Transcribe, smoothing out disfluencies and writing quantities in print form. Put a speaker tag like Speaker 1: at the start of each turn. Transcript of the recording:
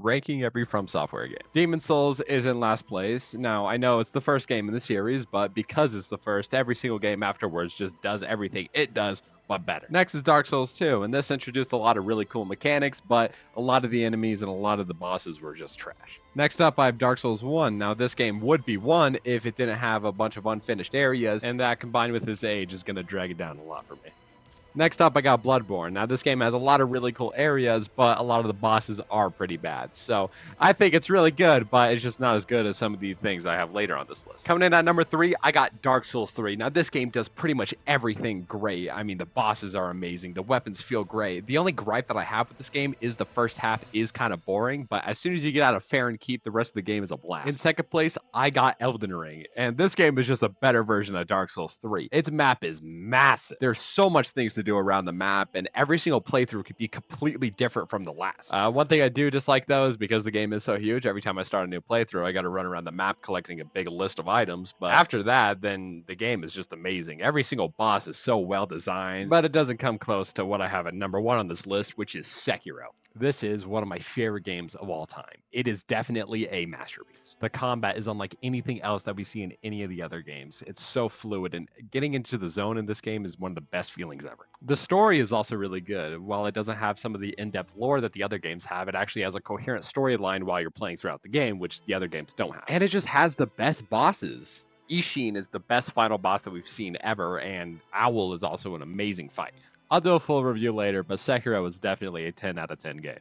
Speaker 1: Ranking every From Software game. Demon Souls is in last place. Now, I know it's the first game in the series, but because it's the first, every single game afterwards just does everything it does, but better. Next is Dark Souls 2, and this introduced a lot of really cool mechanics, but a lot of the enemies and a lot of the bosses were just trash. Next up, I have Dark Souls 1. Now, this game would be 1 if it didn't have a bunch of unfinished areas, and that combined with its age is going to drag it down a lot for me. Next up, I got Bloodborne. Now, this game has a lot of really cool areas, but a lot of the bosses are pretty bad. So I think it's really good, but it's just not as good as some of the things I have later on this list. Coming in at number 3, I got Dark Souls 3. Now, this game does pretty much everything great. I mean, the bosses are amazing. The weapons feel great. The only gripe that I have with this game is the first half is kind of boring, but as soon as you get out of Fair and Keep, the rest of the game is a blast. In second place, I got Elden Ring, and this game is just a better version of Dark Souls 3. Its map is massive. There's so much things to do around the map, and every single playthrough could be completely different from the last. One thing I do dislike though is because the game is so huge, every time I start a new playthrough, I got to run around the map collecting a big list of items. But after that, then the game is just amazing. Every single boss is so well designed, but it doesn't come close to what I have at number 1 on this list, which is Sekiro. This is one of my favorite games of all time. It is definitely a masterpiece. The combat is unlike anything else that we see in any of the other games. It's so fluid, and getting into the zone in this game is one of the best feelings ever. The story is also really good. While it doesn't have some of the in-depth lore that the other games have, it actually has a coherent storyline while you're playing throughout the game, which the other games don't have. And it just has the best bosses. Ishin is the best final boss that we've seen ever, and Owl is also an amazing fight. I'll do a full review later, but Sekiro is definitely a 10 out of 10 game.